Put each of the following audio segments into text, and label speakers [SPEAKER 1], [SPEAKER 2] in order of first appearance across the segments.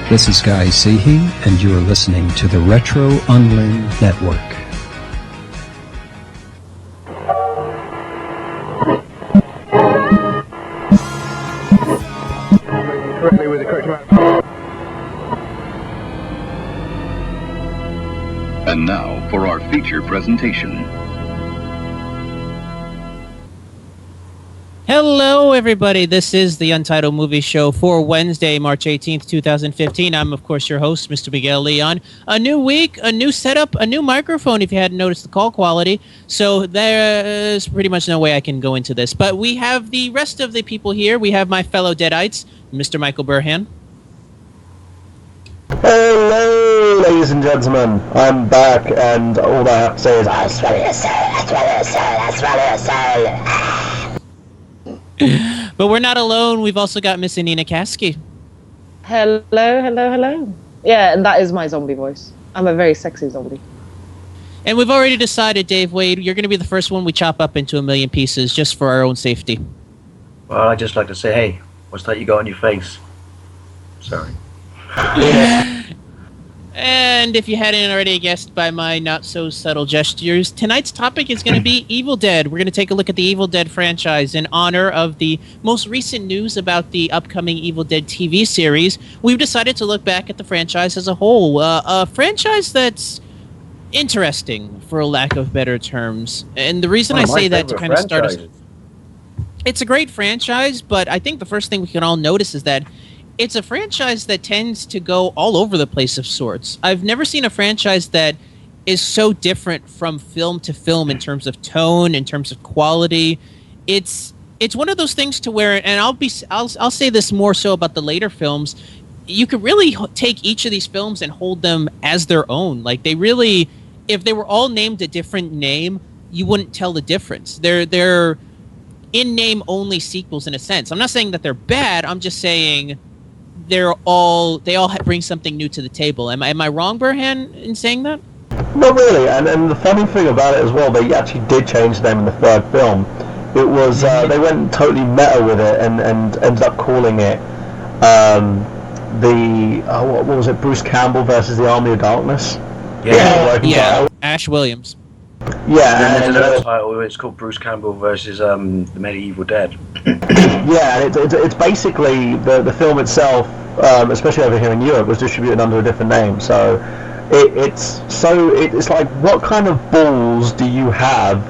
[SPEAKER 1] This is Guy Seehee, and you are listening to the Retro Unlearned Network.
[SPEAKER 2] Correctly with the correct amount.
[SPEAKER 3] And now for our feature presentation.
[SPEAKER 4] Hello, everybody. This is the Untitled Movie Show for Wednesday, March 18th, 2015. I'm, of course, your host, Mr. Miguel Leon. A new week, a new setup, a new microphone, if you hadn't noticed the call quality. So there's pretty much no way I can go into this. But we have the rest of the people here. We have my fellow Deadites, Mr. Michael Burhan.
[SPEAKER 5] Hello, ladies and gentlemen. I'm back, and all I have to say is, I swallow your soul, I swallow your soul, I swallow your soul.
[SPEAKER 4] But we're not alone. We've also got Miss Annina Kasky.
[SPEAKER 6] Hello, hello, hello. Yeah, and that is my zombie voice. I'm a very sexy zombie.
[SPEAKER 4] And we've already decided, Dave Wade, you're going to be the first one we chop up into a million pieces just for our own safety.
[SPEAKER 7] Well, I'd just like to say, hey, what's that you got on your face? Sorry.
[SPEAKER 4] And if you hadn't already guessed by my not-so-subtle gestures, tonight's topic is going to be Evil Dead. We're going to take a look at the Evil Dead franchise in honor of the most recent news about the upcoming Evil Dead TV series. We've decided to look back at the franchise as a whole. A franchise that's interesting, for lack of better terms. And the reason I say that to kind of start us... It's a great franchise, but I think the first thing we can all notice is that it's a franchise that tends to go all over the place of sorts. I've never seen a franchise that is so different from film to film in terms of tone, in terms of quality. It's one of those things to where, and I'll say this more so about the later films, you could really take each of these films and hold them as their own. Like, they really, if they were all named a different name, you wouldn't tell the difference. They're in-name only sequels in a sense. I'm not saying that they're bad, I'm just saying they all bring something new to the table. Am I wrong, Burhan, in saying that?
[SPEAKER 5] Not really, and the funny thing about it as well, they actually did change the name in the third film. It was, they went totally meta with it and ended up calling it, what was it, Bruce Campbell versus the Army of Darkness?
[SPEAKER 4] Yeah. Ash Williams.
[SPEAKER 5] Yeah,
[SPEAKER 7] and there's another title, it's called Bruce Campbell versus the Medieval Dead.
[SPEAKER 5] Yeah, and it's basically the film itself, especially over here in Europe, was distributed under a different name. So it's like, what kind of balls do you have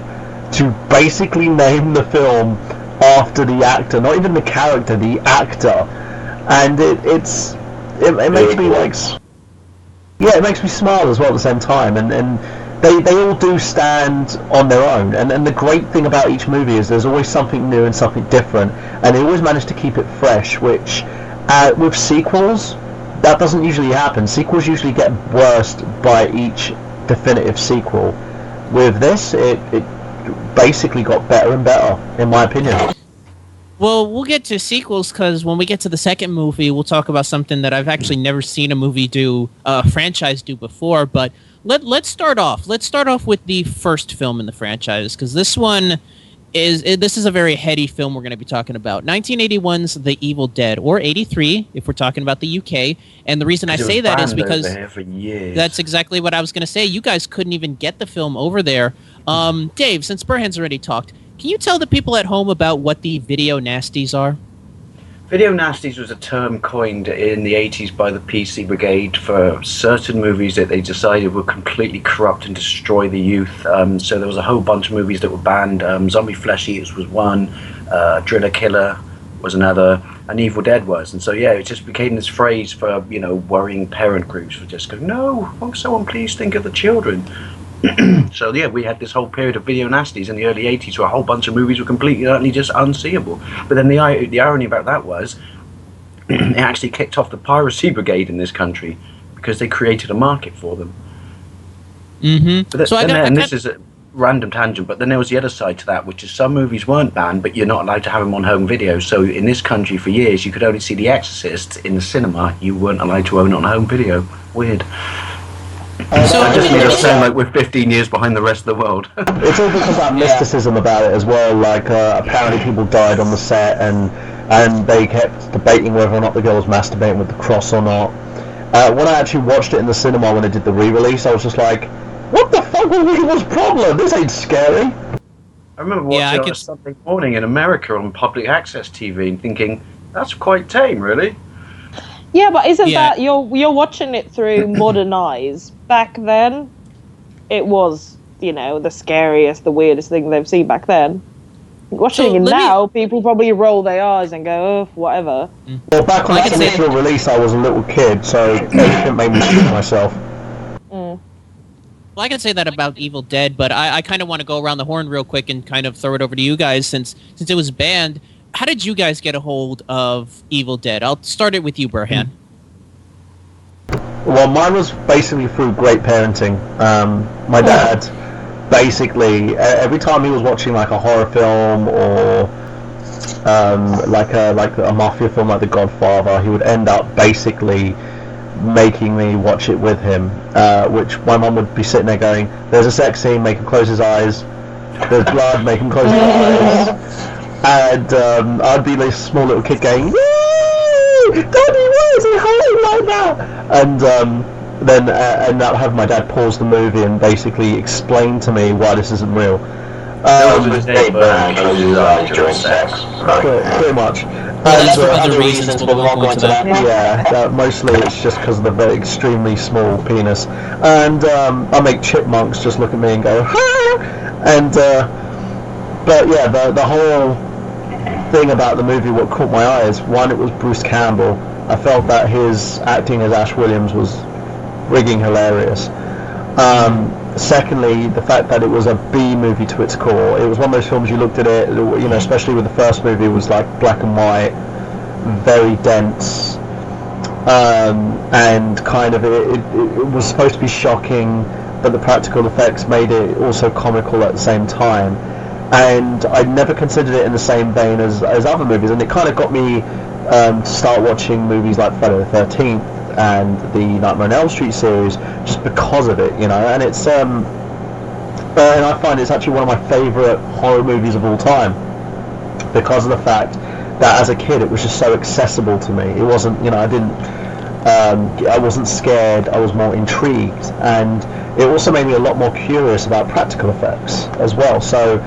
[SPEAKER 5] to basically name the film after the actor, not even the character, the actor? And it makes me like, yeah, it makes me smile as well at the same time, and they all do stand on their own, and the great thing about each movie is there's always something new and something different, and they always manage to keep it fresh, which with sequels, that doesn't usually happen. Sequels usually get worse by each definitive sequel. With this, it basically got better and better, in my opinion.
[SPEAKER 4] Well, we'll get to sequels because when we get to the second movie, we'll talk about something that I've actually never seen a franchise do before. But let's start off. Let's start off with the first film in the franchise, because this is a very heady film we're going to be talking about. 1981's The Evil Dead, or 83 if we're talking about the UK. And the reason I say that is because that's exactly what I was going to say. You guys couldn't even get the film over there. Dave, since Burhan's already talked, can you tell the people at home about what the video nasties are?
[SPEAKER 7] Video nasties was a term coined in the 80s by the PC Brigade for certain movies that they decided were completely corrupt and destroy the youth. So there was a whole bunch of movies that were banned. Zombie Flesh Eaters was one, Driller Killer was another, and Evil Dead was. And so, yeah, it just became this phrase for, worrying parent groups for just going, no, won't someone please think of the children? So yeah, we had this whole period of video nasties in the early 80s where a whole bunch of movies were completely utterly just unseeable. But then the irony about that was it actually kicked off the piracy brigade in this country because they created a market for them.
[SPEAKER 4] Mm-hmm.
[SPEAKER 7] But this is a random tangent, but then there was the other side to that, which is some movies weren't banned, but you're not allowed to have them on home video. So in this country for years, you could only see The Exorcist in the cinema. You weren't allowed to own it on home video. Weird. So I just made us sound like we're 15 years behind the rest of the world.
[SPEAKER 5] It's all because of that mysticism about it as well. Like apparently people died on the set, and they kept debating whether or not the girl was masturbating with the cross or not. When I actually watched it in the cinema when they did the re-release, I was just like, what the fuck was people's problem? This ain't scary.
[SPEAKER 7] I remember watching it on a Sunday morning in America on public access TV and thinking, that's quite tame, really.
[SPEAKER 6] Yeah, but isn't that you're watching it through modern eyes? Back then, it was, you know, the scariest, the weirdest thing they've seen back then. Watching it now, people probably roll their eyes and go, oh, whatever.
[SPEAKER 5] Well, back when the initial release, I was a little kid, so it made me shoot myself.
[SPEAKER 4] Well, I can say that about Evil Dead, but I kind of want to go around the horn real quick and kind of throw it over to you guys since it was banned. How did you guys get a hold of Evil Dead? I'll start it with you, Burhan.
[SPEAKER 5] Well, mine was basically through great parenting. My dad, basically, every time he was watching like a horror film or like a mafia film like The Godfather, he would end up basically making me watch it with him, which my mum would be sitting there going, there's a sex scene, make him close his eyes, there's blood, make him close his eyes, and I'd be this small little kid going, yay, Daddy, why is he hiding like that? And then end up having my dad pause the movie and basically explain to me why this isn't real.
[SPEAKER 8] Pretty
[SPEAKER 5] much.
[SPEAKER 4] Well, that's for other reasons, but we won't go into that.
[SPEAKER 5] Yeah, mostly it's just because of the very extremely small penis. And I make chipmunks just look at me and go, ha! And, but yeah, the whole thing about the movie, what caught my eye is, one, it was Bruce Campbell. I felt that his acting as Ash Williams was frigging hilarious. Secondly, the fact that it was a B movie to its core. It was one of those films you looked at it, you know, especially with the first movie, it was like black and white, very dense, and kind of it was supposed to be shocking, but the practical effects made it also comical at the same time. And I never considered it in the same vein as other movies, and it kind of got me to start watching movies like Friday the 13th and the Nightmare on Elm Street series just because of it, you know. And it's and I find it's actually one of my favourite horror movies of all time because of the fact that as a kid it was just so accessible to me. It wasn't, you know, I wasn't scared, I was more intrigued, and it also made me a lot more curious about practical effects as well. So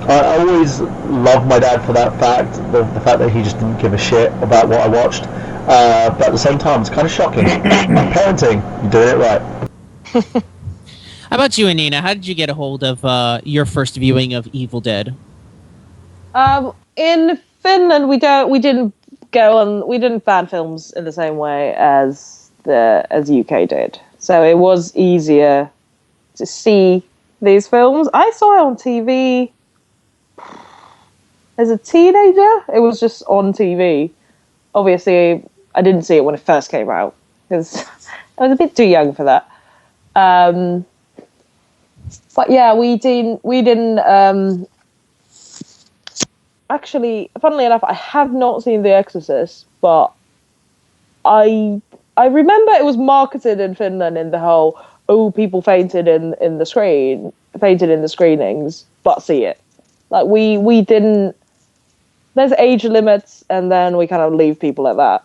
[SPEAKER 5] I always loved my dad for that fact, the fact that he just didn't give a shit about what I watched. But at the same time, it's kind of shocking. Parenting, you're doing it right.
[SPEAKER 4] How about you, Annina? How did you get a hold of your first viewing of Evil Dead?
[SPEAKER 6] In Finland, we didn't ban films in the same way as UK did. So it was easier to see these films. I saw it on TV as a teenager. It was just on TV. Obviously, I didn't see it when it first came out because I was a bit too young for that. But yeah, we didn't. Actually, funnily enough, I have not seen The Exorcist, but I remember it was marketed in Finland in the whole, people fainted in the screenings, but see it. Like we didn't. There's age limits, and then we kind of leave people at that.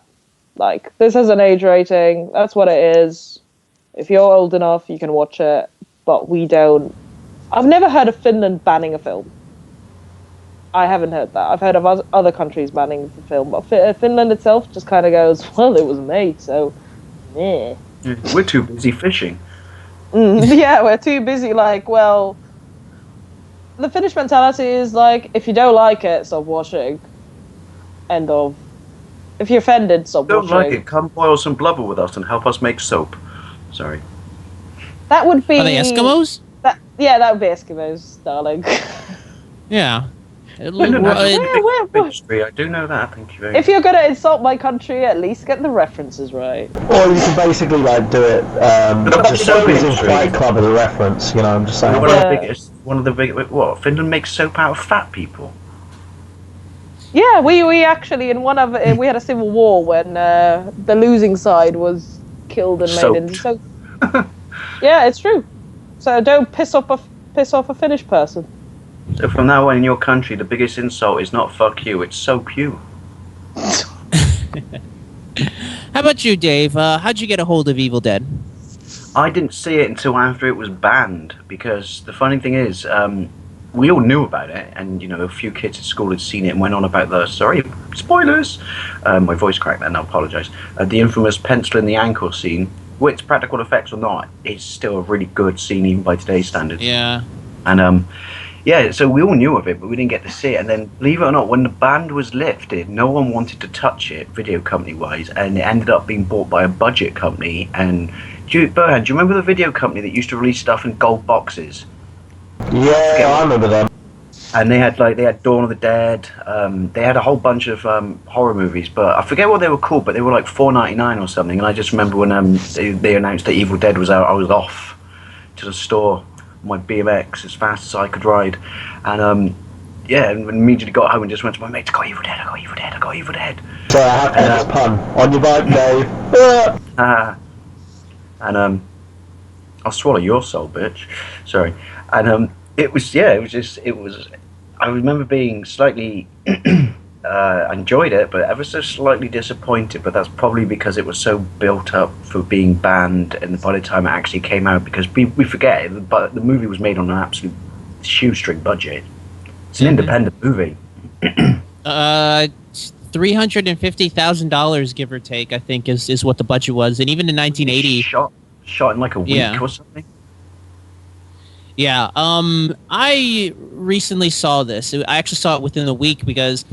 [SPEAKER 6] Like, this has an age rating, that's what it is. If you're old enough, you can watch it, but we don't. I've never heard of Finland banning a film. I haven't heard that. I've heard of other countries banning the film, but Finland itself just kind of goes, well, it was made, so, meh.
[SPEAKER 7] We're too busy fishing.
[SPEAKER 6] Yeah, we're too busy, like, well, the Finnish mentality is like, if you don't like it, stop watching. End of. If you're offended, stop watching.
[SPEAKER 7] Don't like it, come boil some blubber with us and help us make soap. Sorry.
[SPEAKER 6] That would be...
[SPEAKER 4] Are they Eskimos?
[SPEAKER 6] That would be Eskimos, darling.
[SPEAKER 4] Yeah.
[SPEAKER 7] I do know that, thank you very much.
[SPEAKER 6] If you're going to insult my country, at least get the references right.
[SPEAKER 5] Or you can basically like do it just using Fight Club as a reference, you know, I'm just saying.
[SPEAKER 7] One of the biggest, what, Finland makes soap out of fat people?
[SPEAKER 6] Yeah, we actually, we had a civil war when the losing side was killed and made into soap. Yeah, it's true. So don't piss off a Finnish person.
[SPEAKER 7] So from now on in your country, the biggest insult is not fuck you, it's soap you.
[SPEAKER 4] How about you, Dave? How'd you get a hold of Evil Dead?
[SPEAKER 7] I didn't see it until after it was banned, because the funny thing is, we all knew about it, and a few kids at school had seen it and went on about spoilers. My voice cracked then, I apologise. The infamous pencil in the ankle scene, which, practical effects or not, is still a really good scene even by today's standards.
[SPEAKER 4] Yeah.
[SPEAKER 7] And yeah, so we all knew of it, but we didn't get to see it. And then, believe it or not, when the ban was lifted, no one wanted to touch it, video company wise, and it ended up being bought by a budget company. And Burhan, do you remember the video company that used to release stuff in gold boxes?
[SPEAKER 5] Yeah, I remember them.
[SPEAKER 7] And they had Dawn of the Dead. They had a whole bunch of horror movies, but I forget what they were called. But they were like $4.99 or something. And I just remember when they announced that Evil Dead was out, I was off to the store on my BMX as fast as I could ride, and yeah, and immediately got home and just went to my mates. I got Evil Dead. I got Evil Dead. I got Evil Dead.
[SPEAKER 5] Sorry, I have to have this pun on your bike, Dave.
[SPEAKER 7] And I'll swallow your soul, bitch. Sorry. And it was I remember being slightly enjoyed it, but ever so slightly disappointed. But that's probably because it was so built up for being banned, and by the time it actually came out, because we forget it, but the movie was made on an absolute shoestring budget. It's an independent movie.
[SPEAKER 4] $350,000, give or take, I think, is what the budget was, and even in 1980,
[SPEAKER 7] shot in like a week or something.
[SPEAKER 4] Yeah, I recently saw this. I actually saw it within a week because,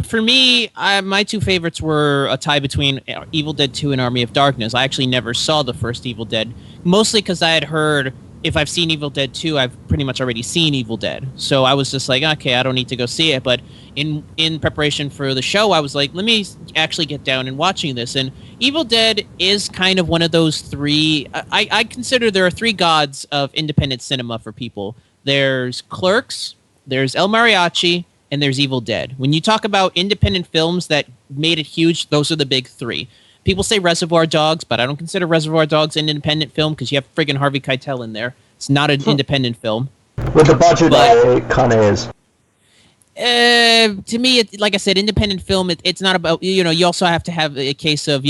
[SPEAKER 4] for me, my two favorites were a tie between Evil Dead 2 and Army of Darkness. I actually never saw the first Evil Dead, mostly because I had heard, if I've seen Evil Dead 2, I've pretty much already seen Evil Dead. So I was just like, okay, I don't need to go see it. But in preparation for the show, I was like, let me actually get down and watching this. And Evil Dead is kind of one of those three. I consider there are three gods of independent cinema for people. There's Clerks, there's El Mariachi, and there's Evil Dead. When you talk about independent films that made it huge, those are the big three. People say Reservoir Dogs, but I don't consider Reservoir Dogs an independent film because you have friggin' Harvey Keitel in there. It's not an independent film.
[SPEAKER 5] With the budget, it kind of is.
[SPEAKER 4] To me, like I said, independent film, it's not about, you also have to have a case of,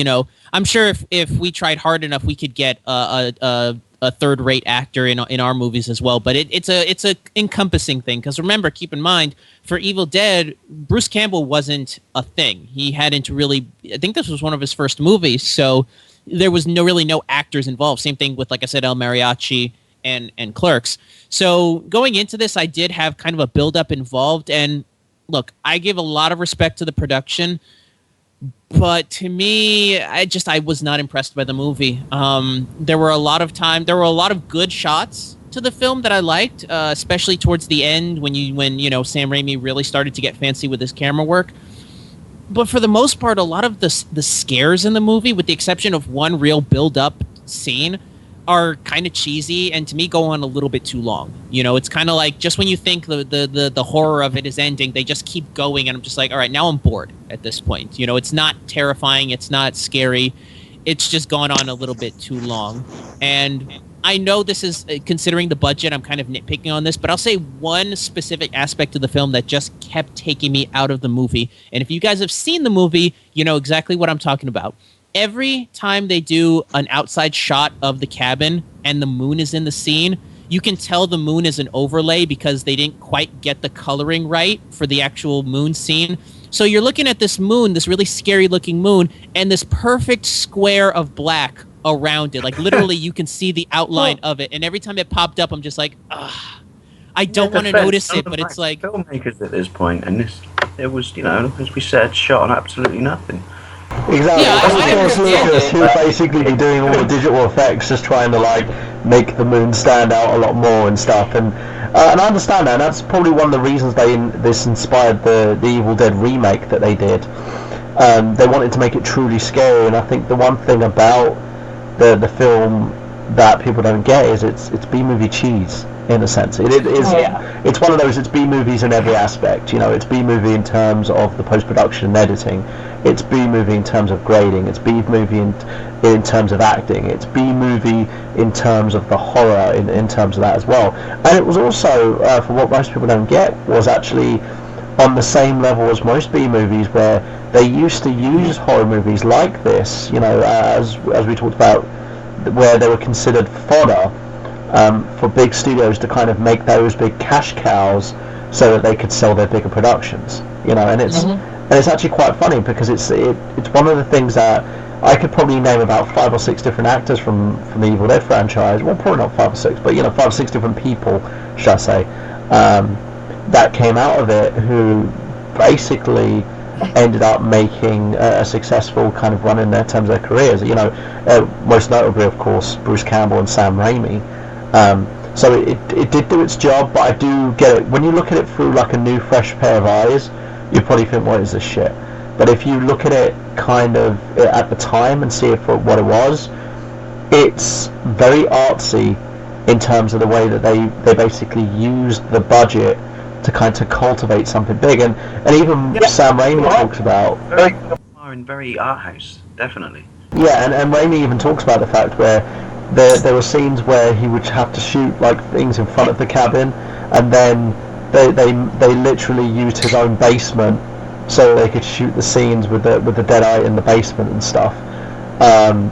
[SPEAKER 4] I'm sure if we tried hard enough, we could get a third-rate actor in our movies as well. But it's a encompassing thing, because remember, keep in mind, for Evil Dead, Bruce Campbell wasn't a thing. He hadn't really. I think this was one of his first movies, so there was really no actors involved. Same thing with, like I said, El Mariachi and Clerks. So going into this, I did have kind of a build-up involved, and look, I give a lot of respect to the production. But to me, I was not impressed by the movie. There were a lot of good shots to the film that I liked, especially towards the end when Sam Raimi really started to get fancy with his camera work. But for the most part, a lot of the scares in the movie, with the exception of one real build-up scene, are kind of cheesy, and to me go on a little bit too long. It's kind of like, just when you think the horror of it is ending, they just keep going, and I'm just like, all right, now I'm bored at this point. It's not terrifying, it's not scary, it's just gone on a little bit too long. And I know this is, considering the budget, I'm kind of nitpicking on this, but I'll say one specific aspect of the film that just kept taking me out of the movie. And if you guys have seen the movie, you know exactly what I'm talking about. Every time they do an outside shot of the cabin and the moon is in the scene, you can tell the moon is an overlay because they didn't quite get the coloring right for the actual moon scene. So you're looking at this moon, this really scary looking moon, and this perfect square of black around it. Like, literally you can see the outline of it. And every time it popped up, I'm just like, ugh. I don't want to notice it, but it's like...
[SPEAKER 7] Filmmakers at this point, and it was, as we said, shot on absolutely nothing.
[SPEAKER 5] Exactly.
[SPEAKER 4] Yeah,
[SPEAKER 5] Lucas, who basically be doing all the digital effects, just trying to make the moon stand out a lot more and stuff. And I understand that. And that's probably one of the reasons this inspired the Evil Dead remake that they did. They wanted to make it truly scary, and I think the one thing about the film that people don't get is it's B-movie cheese. In a sense, it is. Yeah. It's one of those. It's B movies in every aspect. It's B movie in terms of the post production and editing. It's B movie in terms of grading. It's B movie in terms of acting. It's B movie in terms of the horror in terms of that as well. And it was also, for what most people don't get, was actually on the same level as most B movies, where they used to use horror movies like this, as we talked about, where they were considered fodder for big studios to kind of make those big cash cows so that they could sell their bigger productions, and it's actually quite funny because it's one of the things that I could probably name about 5 or 6 different actors from the Evil Dead franchise. Well, probably not 5 or 6, but 5 or 6 different people, should I say, that came out of it who basically ended up making a successful kind of run in their terms of their careers. Most notably, of course, Bruce Campbell and Sam Raimi. So it did do its job, but I do get it. When you look at it through like a new, fresh pair of eyes, you probably think, what is this shit? But if you look at it kind of at the time and see it for what it was, it's very artsy in terms of the way that they basically used the budget to kind of cultivate something big. And even Sam Raimi talks about...
[SPEAKER 7] Very art house, definitely.
[SPEAKER 5] Yeah, and Raimi even talks about the fact where there were scenes where he would have to shoot like things in front of the cabin, and then they literally used his own basement so they could shoot the scenes with the deadite in the basement and stuff,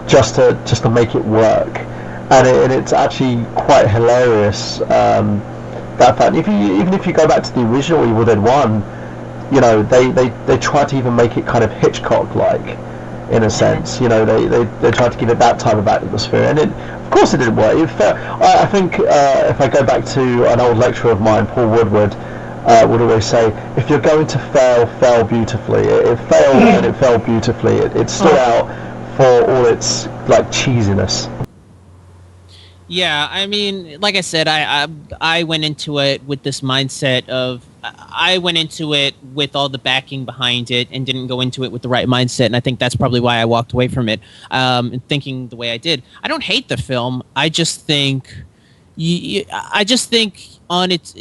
[SPEAKER 5] just to make it work. And it's actually quite hilarious, that fact. Even if you go back to the original Evil Dead 1, they tried to even make it kind of Hitchcock-like, in a sense. They tried to give it that type of atmosphere, and of course it didn't work. I think if I go back to an old lecturer of mine, Paul Woodward, would always say, if you're going to fail beautifully. It failed, and it fell beautifully. It stood out for all its like cheesiness.
[SPEAKER 4] Yeah, I mean, like I said, I went into it with this mindset of, I went into it with all the backing behind it and didn't go into it with the right mindset, and I think that's probably why I walked away from it, thinking the way I did. I don't hate the film. I just think, on its,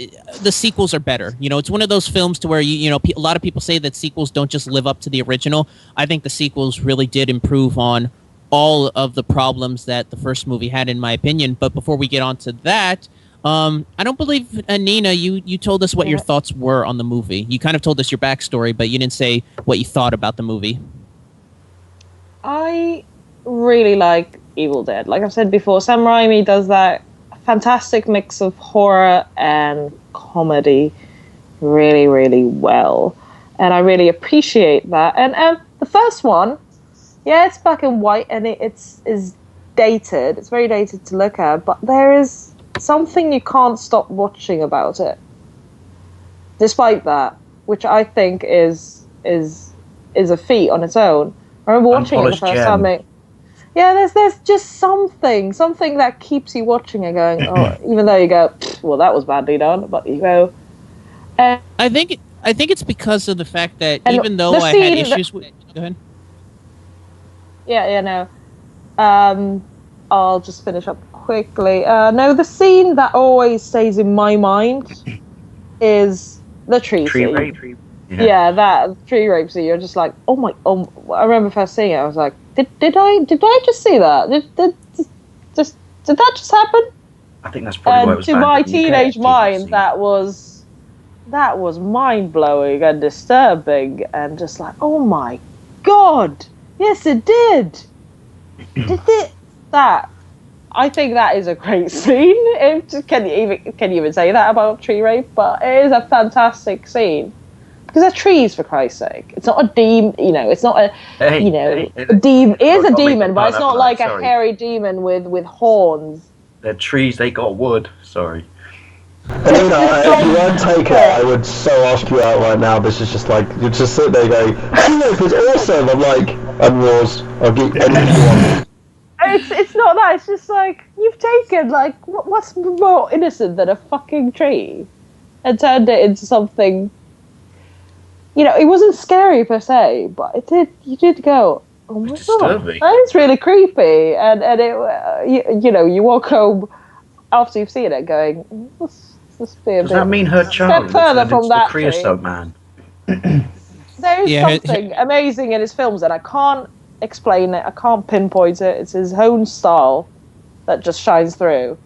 [SPEAKER 4] the sequels are better. It's one of those films to where a lot of people say that sequels don't just live up to the original. I think the sequels really did improve on all of the problems that the first movie had, in my opinion. But before we get on to that, I don't believe, Annina, you told us what your thoughts were on the movie. You kind of told us your backstory, but you didn't say what you thought about the movie.
[SPEAKER 6] I really like Evil Dead. Like I've said before, Sam Raimi does that fantastic mix of horror and comedy really, really well. And I really appreciate that. And the first one, yeah, it's black and white, and it's dated. It's very dated to look at, but there is something you can't stop watching about it. Despite that, which I think is a feat on its own. I remember watching it the first time. Yeah, there's just something that keeps you watching and going. Oh, even though you go, well, that was badly done, but you go.
[SPEAKER 4] I think it's because of the fact that even though I had issues with. Go ahead.
[SPEAKER 6] Yeah, no. I'll just finish up quickly. No, the scene that always stays in my mind is the tree scene. Yeah, that tree rape scene. You're just like, oh. I remember first seeing it. I was like, did I just see that? Did that just happen?
[SPEAKER 7] I think that's probably why it was
[SPEAKER 6] to my teenage mind, that was mind blowing and disturbing, and just like, oh my god. Yes, it did. Did it? That. I think that is a great scene. Can you even say that about tree rape? But it is a fantastic scene. Because they're trees, for Christ's sake. It's not a demon, it's not a, a demon. It is a demon, but it's not like a hairy demon with horns.
[SPEAKER 7] They're trees, they got wood. Sorry.
[SPEAKER 5] Annina, if you won't take it, I would so ask you out right now. This is just like, you just sit there going, "Look, it's awesome." I'm like, "I'm yours. I'll get anything you want."
[SPEAKER 6] It's not that. It's just like, you've taken like what's more innocent than a fucking tree, and turned it into something. It wasn't scary per se, but it did. You did go, "Oh my god, that is really creepy," and it you walk home after you've seen it going, Does
[SPEAKER 7] that mean her child
[SPEAKER 6] further from that
[SPEAKER 7] the creosote man?
[SPEAKER 6] There is something amazing in his films, and I can't explain it. I can't pinpoint it. It's his own style that just shines through,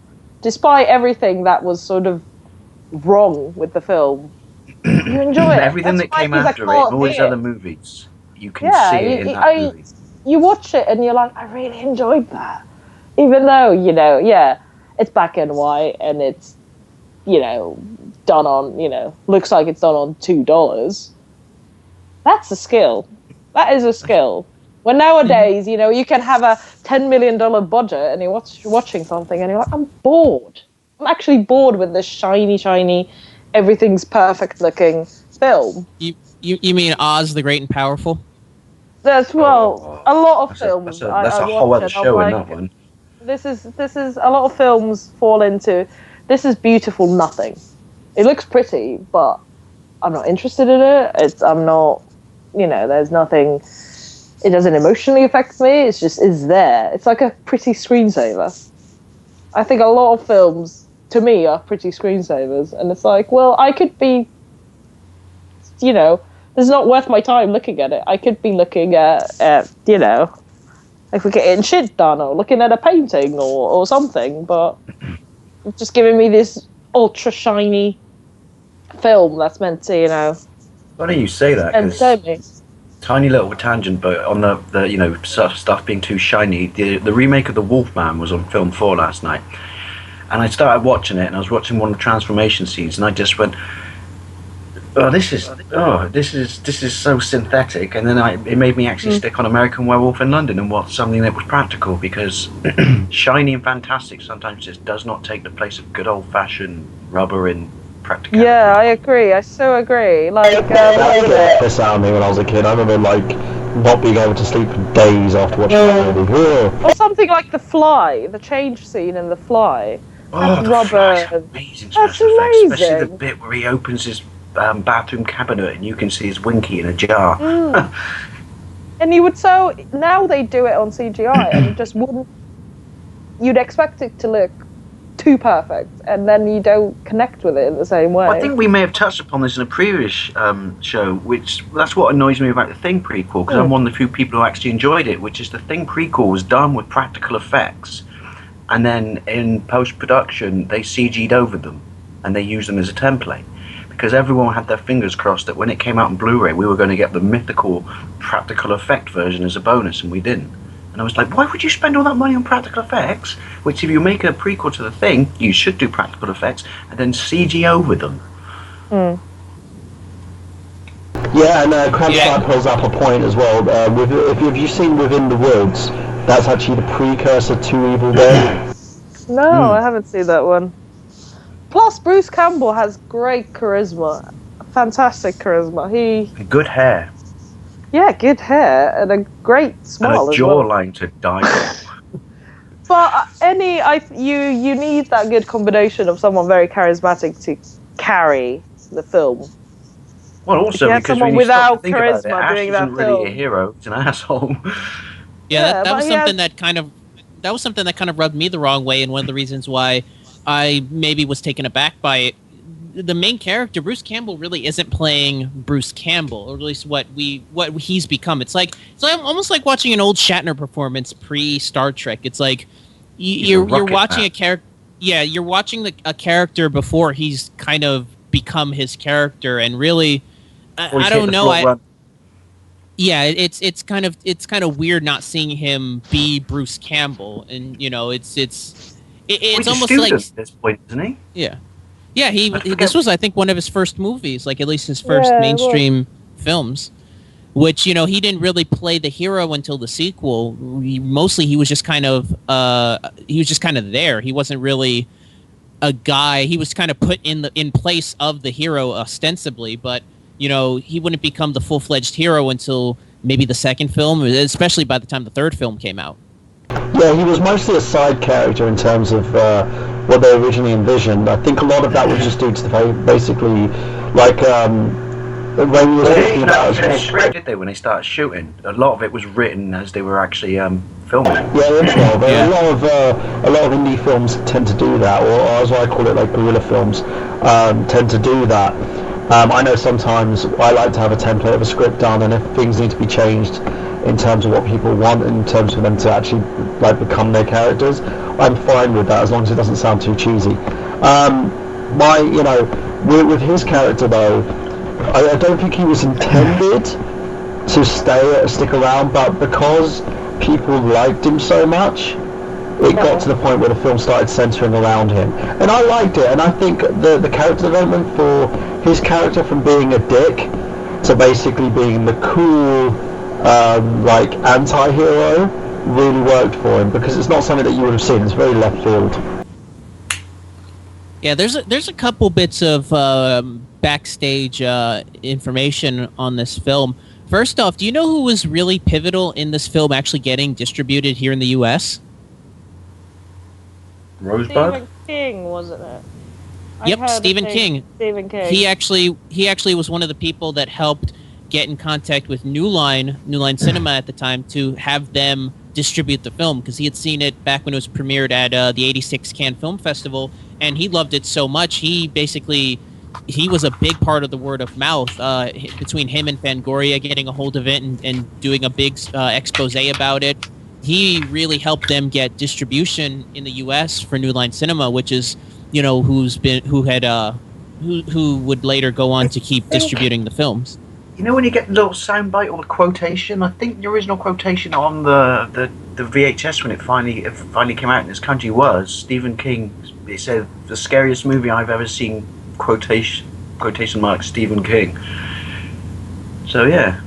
[SPEAKER 6] despite everything that was sort of wrong with the film. You enjoy it.
[SPEAKER 7] Everything
[SPEAKER 6] That's
[SPEAKER 7] that
[SPEAKER 6] why,
[SPEAKER 7] came
[SPEAKER 6] 'cause I
[SPEAKER 7] after it,
[SPEAKER 6] can't
[SPEAKER 7] all these
[SPEAKER 6] hear
[SPEAKER 7] other
[SPEAKER 6] it.
[SPEAKER 7] movies, you can
[SPEAKER 6] Yeah,
[SPEAKER 7] see it in that movie.
[SPEAKER 6] you watch it and you're like, I really enjoyed that. Even though, it's black and white and it's, done on, looks like it's done on $2. That's a skill. That is a skill. When nowadays, you can have a $10 million budget and you're watching something and you're like, I'm bored. I'm actually bored with this shiny, everything's perfect looking film.
[SPEAKER 4] You mean Oz the Great and Powerful?
[SPEAKER 6] There's,
[SPEAKER 7] Oh,
[SPEAKER 6] a lot of
[SPEAKER 7] that's
[SPEAKER 6] films
[SPEAKER 7] that's
[SPEAKER 6] I
[SPEAKER 7] a whole
[SPEAKER 6] watch
[SPEAKER 7] other
[SPEAKER 6] and I'm
[SPEAKER 7] show in
[SPEAKER 6] like,
[SPEAKER 7] that one.
[SPEAKER 6] this is a lot of films fall into, this is beautiful nothing. It looks pretty, but I'm not interested in it. I'm not, there's nothing, it doesn't emotionally affect me. It's just, it's there. It's like a pretty screensaver. I think a lot of films, to me, are pretty screensavers. And it's like, well, I could be, it's not worth my time looking at it. I could be looking at if we're getting shit done or looking at a painting or something, but it's just giving me this ultra shiny film that's meant to,
[SPEAKER 7] Funny you say that,
[SPEAKER 6] entertain me.
[SPEAKER 7] tiny little tangent, but on the stuff being too shiny, the remake of The Wolfman was on Film 4 last night, and I started watching it, and I was watching one of the transformation scenes, and I just went, this is so synthetic, and then it made me actually stick on American Werewolf in London and watch something that was practical, because shiny and fantastic sometimes just does not take the place of good old fashioned rubber and practicality.
[SPEAKER 6] Yeah, I agree. I so agree. Like,
[SPEAKER 5] That scared the piss out of me when I was a kid. I remember not being able to sleep for days after watching that movie. Ugh.
[SPEAKER 6] or something like The Fly, the change scene in The Fly.
[SPEAKER 7] Oh,
[SPEAKER 6] That's
[SPEAKER 7] the
[SPEAKER 6] rubber.
[SPEAKER 7] Flash, amazing
[SPEAKER 6] That's
[SPEAKER 7] special effects, especially the
[SPEAKER 6] amazing.
[SPEAKER 7] bit where he opens his bathroom cabinet and you can see his winky in a jar.
[SPEAKER 6] And now they do it on CGI and it just wouldn't, you'd expect it to look too perfect and then you don't connect with it in the same way.
[SPEAKER 7] Well, I think we may have touched upon this in a previous show, which that's what annoys me about the Thing prequel, because I'm one of the few people who actually enjoyed it, which is the Thing prequel was done with practical effects, and then in post-production they CG'd over them and they used them as a template, because everyone had their fingers crossed that when it came out on Blu-ray we were going to get the mythical practical effect version as a bonus, and we didn't. And I was like, why would you spend all that money on practical effects? Which, if you make a prequel to The Thing, you should do practical effects and then CG over them.
[SPEAKER 5] Yeah, and Crampside pulls up a point as well. If you've seen Within the Woods, that's actually the precursor to Evil Dead.
[SPEAKER 6] No, I haven't seen that one. Plus, Bruce Campbell has great charisma. Fantastic charisma.
[SPEAKER 7] Good hair.
[SPEAKER 6] Yeah, good hair and a great smile
[SPEAKER 7] And a
[SPEAKER 6] as well.
[SPEAKER 7] jawline to die for.
[SPEAKER 6] But you need that good combination of someone very charismatic to carry the film.
[SPEAKER 7] Well, also
[SPEAKER 6] you had
[SPEAKER 7] because
[SPEAKER 6] someone
[SPEAKER 7] when you stop
[SPEAKER 6] without
[SPEAKER 7] to think about it,
[SPEAKER 6] charisma
[SPEAKER 7] Ash
[SPEAKER 6] doing that
[SPEAKER 7] isn't really a
[SPEAKER 6] film.
[SPEAKER 7] hero; he's an asshole.
[SPEAKER 4] Yeah, that
[SPEAKER 6] but
[SPEAKER 4] was
[SPEAKER 6] he
[SPEAKER 4] something
[SPEAKER 6] has-
[SPEAKER 4] that was something that kind of rubbed me the wrong way, and one of the reasons why I maybe was taken aback by it. The main character, Bruce Campbell, really isn't playing Bruce Campbell, or at least what he's become. It's almost like watching an old Shatner performance pre Star Trek. It's like you're watching a character. Yeah, you're watching a character before he's kind of become his character, and really, I don't know. Yeah, it's kind of weird not seeing him be Bruce Campbell, and it's almost like
[SPEAKER 7] at this point, isn't he?
[SPEAKER 4] Yeah. Yeah, this was, I think, one of his first movies, like at least his first mainstream films, which, he didn't really play the hero until the sequel. Mostly he was just kind of there. He wasn't really a guy. He was kind of put in place of the hero ostensibly, but, he wouldn't become the full-fledged hero until maybe the second film, especially by the time the third film came out.
[SPEAKER 5] Yeah, he was mostly a side character in terms of what they originally envisioned. I think a lot of that was just due to the fact, basically, when you were thinking about
[SPEAKER 7] script, did they, when they started shooting? A lot of it was written as they were actually filming.
[SPEAKER 5] Yeah, improv. A lot of indie films tend to do that, or as I call it, like guerrilla films, tend to do that. I know sometimes I like to have a template of a script done, and if things need to be changed in terms of what people want, in terms for them to actually become their characters, I'm fine with that as long as it doesn't sound too cheesy. with his character though, I don't think he was intended to stick around, but because people liked him so much, it got to the point where the film started centering around him, and I liked it. And I think the character development for his character, from being a dick to basically being the cool like anti-hero, really worked for him, because it's not something that you would have seen. It's very left field.
[SPEAKER 4] Yeah, there's a couple bits of backstage information on this film. First off, do you know who was really pivotal in this film actually getting distributed here in the U.S.?
[SPEAKER 7] Rosebud?
[SPEAKER 6] Stephen King, wasn't it?
[SPEAKER 4] Yep, Stephen King.
[SPEAKER 6] Stephen King.
[SPEAKER 4] He actually was one of the people that helped get in contact with New Line Cinema at the time to have them distribute the film, because he had seen it back when it was premiered at the '86 Cannes Film Festival, and he loved it so much. He was a big part of the word of mouth between him and Fangoria getting a hold of it and doing a big expose about it. He really helped them get distribution in the U.S. for New Line Cinema, which is, who would later go on to keep distributing the films.
[SPEAKER 7] You know when you get the little soundbite or the quotation? I think the original quotation on the VHS when it finally came out in this country was Stephen King. It said, "The scariest movie I've ever seen." Quotation mark Stephen King. So yeah.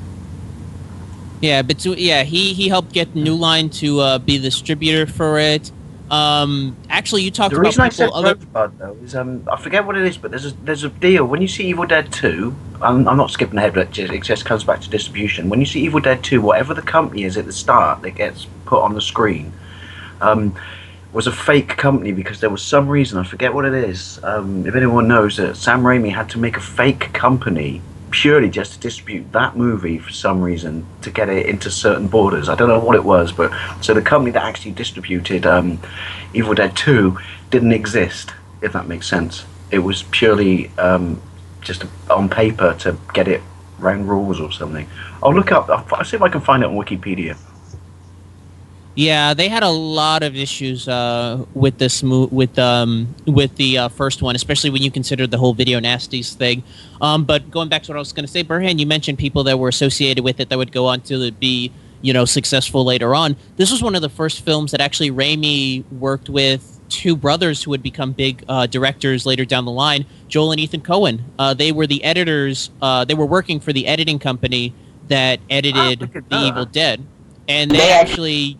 [SPEAKER 4] Yeah, but he helped get New Line to be the distributor for it. Actually, you talked
[SPEAKER 7] the
[SPEAKER 4] about
[SPEAKER 7] reason I said
[SPEAKER 4] other.
[SPEAKER 7] Rosebud though is I forget what it is, but there's a deal when you see Evil Dead 2. I'm not skipping ahead, but it just comes back to distribution. When you see Evil Dead 2, whatever the company is at the start that gets put on the screen, was a fake company, because there was some reason, I forget what it is. If anyone knows, that Sam Raimi had to make a fake company purely just to distribute that movie for some reason, to get it into certain borders. I don't know what it was, but so the company that actually distributed Evil Dead 2 didn't exist, if that makes sense. It was purely just on paper to get it round rules or something. I'll look up, I'll see if I can find it on Wikipedia.
[SPEAKER 4] Yeah, they had a lot of issues with this with the first one, especially when you consider the whole video nasties thing. But going back to what I was going to say, Burhan, you mentioned people that were associated with it that would go on to be, successful later on. This was one of the first films that actually Raimi worked with two brothers who would become big directors later down the line, Joel and Ethan Coen. They were the editors. They were working for the editing company that edited The Evil Dead. And they actually,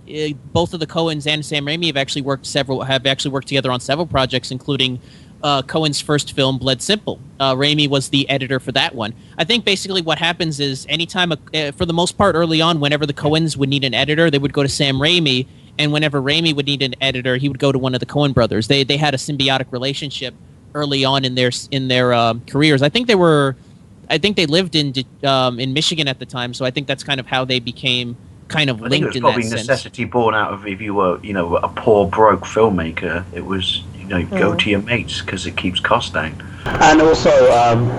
[SPEAKER 4] both of the Coens and Sam Raimi have actually worked together on several projects, including Coen's first film, Blood Simple. Raimi was the editor for that one. I think basically what happens is anytime, for the most part early on, whenever the Coens would need an editor, they would go to Sam Raimi, and whenever Raimi would need an editor, he would go to one of the Coen brothers. They had a symbiotic relationship early on in their careers. I think they lived in Michigan at the time, so I think that's kind of how they became kind of linked.
[SPEAKER 7] I think it was probably necessity born out of, if you were, a poor broke filmmaker, it was, go to your mates because it keeps costs down.
[SPEAKER 5] And also,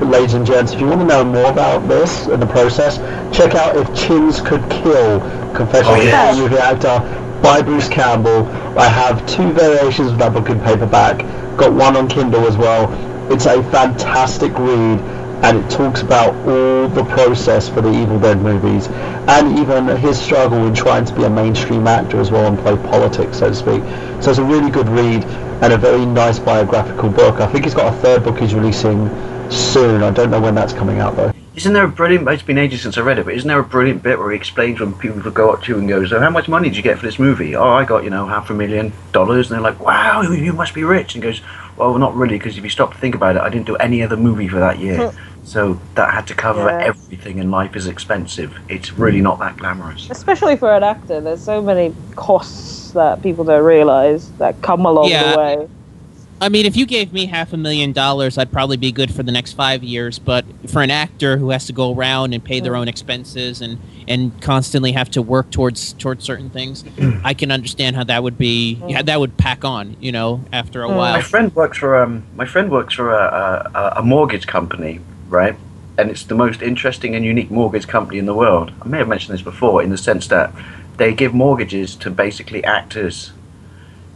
[SPEAKER 5] ladies and gents, if you want to know more about this and the process, check out If Chins Could Kill, Confessions of a Movie Actor by Bruce Campbell. I have 2 variations of that book in paperback, got one on Kindle as well. It's a fantastic read, and it talks about all the process for the Evil Dead movies, and even his struggle in trying to be a mainstream actor as well and play politics, so to speak. So it's a really good read and a very nice biographical book. I think he's got a 3rd book he's releasing soon. I don't know when that's coming out though.
[SPEAKER 7] Isn't there a brilliant, it's been ages since I read it, but isn't there a brilliant bit where he explains when people go up to you and go, so how much money did you get for this movie? Oh, I got, $500,000. And they're like, wow, you must be rich. And he goes, well, not really, because if you stop to think about it, I didn't do any other movie for that year. So that had to cover everything, and life is expensive. It's really not that glamorous.
[SPEAKER 6] Especially for an actor, there's so many costs that people don't realise that come along the way.
[SPEAKER 4] I mean, if you gave me $500,000, I'd probably be good for the next 5 years. But for an actor who has to go around and pay their own expenses and constantly have to work towards certain things, I can understand how that would be. Yeah, that would pack on, after a while.
[SPEAKER 7] My friend works for a mortgage company, right? And it's the most interesting and unique mortgage company in the world. I may have mentioned this before, in the sense that they give mortgages to basically actors,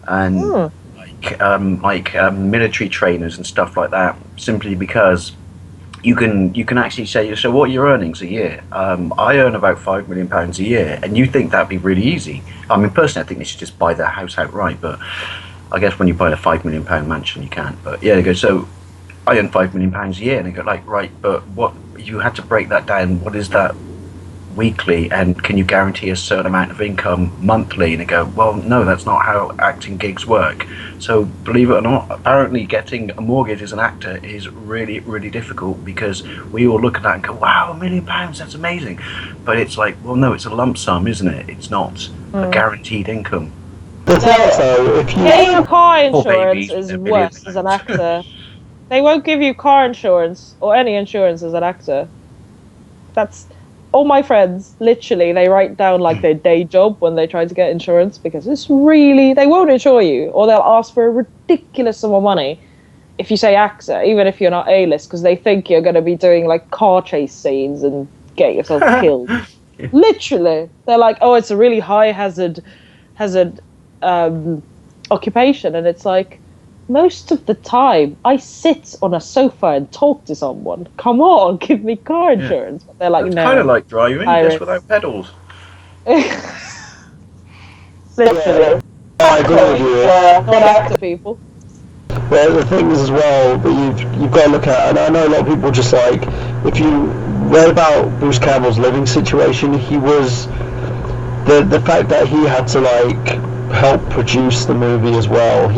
[SPEAKER 7] and military trainers and stuff like that, simply because you can actually say, so what are your earnings a year? I earn about £5 million a year, and you think that'd be really easy. I mean, personally, I think they should just buy their house outright, but I guess when you buy a £5 million mansion, you can't. But yeah, they go, so I earn £5 million a year, and they go like, right, but what, you had to break that down. What is that weekly, and can you guarantee a certain amount of income monthly? And they go, well, no, that's not how acting gigs work. So believe it or not, apparently getting a mortgage as an actor is really, really difficult, because we all look at that and go, wow, £1 million, that's amazing. But it's like, well, no, it's a lump sum, isn't it? It's not a guaranteed income.
[SPEAKER 5] The thing is, though, if you
[SPEAKER 6] Getting car
[SPEAKER 7] Poor
[SPEAKER 6] insurance
[SPEAKER 7] babies with
[SPEAKER 6] is
[SPEAKER 7] their
[SPEAKER 6] worse
[SPEAKER 7] £1
[SPEAKER 6] as an actor. They won't give you car insurance or any insurance as an actor. That's all my friends. Literally, they write down like their day job when they try to get insurance, because it's really, they won't insure you, or they'll ask for a ridiculous sum of money if you say actor, even if you're not A-list, because they think you're going to be doing like car chase scenes and get yourself killed. Literally, they're like, oh, it's a really high hazard occupation, and it's like, most of the time I sit on a sofa and talk to someone. Come on, give me car insurance. But they're like,
[SPEAKER 7] It's
[SPEAKER 6] no.
[SPEAKER 7] kind of like driving, just without pedals.
[SPEAKER 6] Literally.
[SPEAKER 5] I agree with you.
[SPEAKER 6] Not actor people.
[SPEAKER 5] Well, the thing is as well that you've got to look at, and I know a lot of people just like, if you read about Bruce Campbell's living situation, he was the fact that he had to like help produce the movie as well.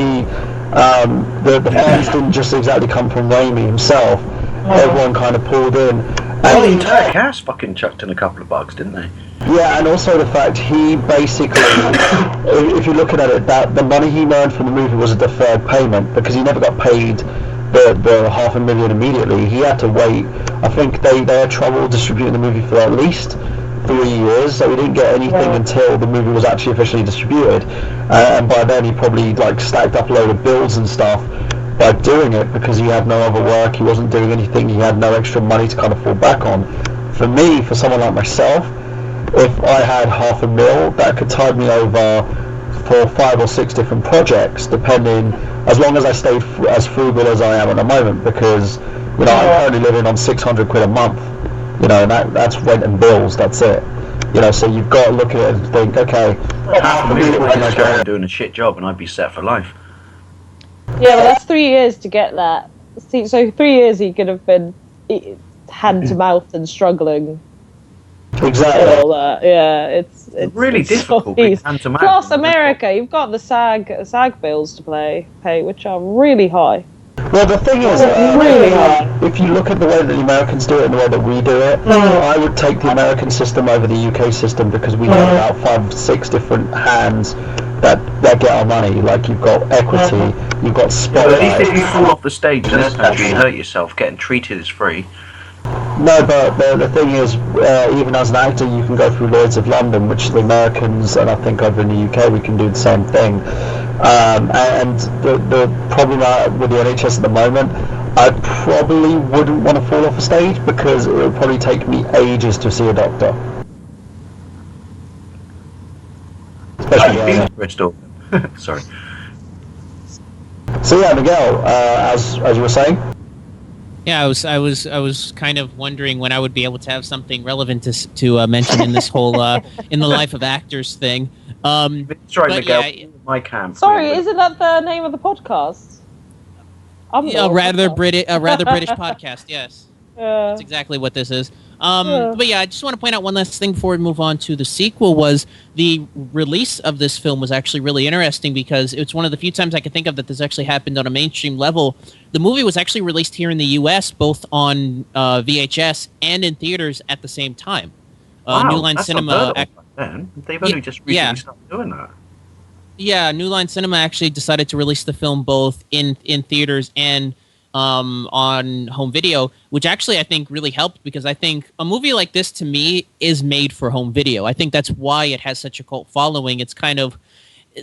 [SPEAKER 5] The funds didn't just exactly come from Raimi himself. Everyone kind of pulled in.
[SPEAKER 7] Well, the entire cast fucking chucked in a couple of bucks, didn't they?
[SPEAKER 5] Yeah, and also the fact he basically, if you're looking at it, that the money he earned from the movie was a deferred payment, because he never got paid the $500,000 immediately. He had to wait. I think they had trouble distributing the movie for at least 3 years, so he didn't get anything until the movie was actually officially distributed. And by then he probably like stacked up a load of bills and stuff by doing it, because he had no other work, he wasn't doing anything, he had no extra money to kind of fall back on. For me, for someone like myself, if I had $500,000, that could tide me over for 5 or 6 different projects, depending, as long as I stayed as frugal as I am at the moment, because I'm currently living on £600 a month, and that's rent and bills, that's it. So you've got to look at it and think, okay,
[SPEAKER 7] I'm doing a shit job and I'd be set for life.
[SPEAKER 6] Yeah, but that's 3 years to get that. See, so 3 years he could have been hand to mouth and struggling.
[SPEAKER 5] Exactly.
[SPEAKER 6] And all that. Yeah, it's
[SPEAKER 7] really difficult.
[SPEAKER 6] So hand to mouth. Plus, America, you've got the SAG bills to pay, which are really high.
[SPEAKER 5] Well, the thing is, if you look at the way that the Americans do it and the way that we do it, I would take the American system over the UK system, because we have about 5, 6 different hands that get our money. Like, you've got equity, you've got spotlight.
[SPEAKER 7] At least if you fall off the stage in this country and hurt yourself, getting treated is free.
[SPEAKER 5] No, but the thing is, even as an actor, you can go through Lloyd's of London, which the Americans, and I think over in the UK, we can do the same thing. And the problem with the NHS at the moment, I probably wouldn't want to fall off a stage, because it would probably take me ages to see a doctor. Especially
[SPEAKER 7] Bristol. Sorry.
[SPEAKER 5] So yeah, Miguel, as you were saying.
[SPEAKER 4] Yeah, I was kind of wondering when I would be able to have something relevant to mention in this whole in the life of actors thing.
[SPEAKER 7] Sorry, Miguel. Yeah, my camp.
[SPEAKER 6] Sorry, isn't that the name of the podcast?
[SPEAKER 4] A rather British podcast. Yes, that's exactly what this is. But yeah, I just want to point out one last thing before we move on to the sequel. Was the release of this film was actually really interesting, because it's one of the few times I can think of that this actually happened on a mainstream level. The movie was actually released here in the U.S. both on VHS and in theaters at the same time. New Line Cinema.
[SPEAKER 7] They've only just recently started doing that.
[SPEAKER 4] Yeah, New Line Cinema actually decided to release the film both in theaters and on home video, which actually I think really helped, because I think a movie like this, to me, is made for home video. I think that's why it has such a cult following. It's kind of,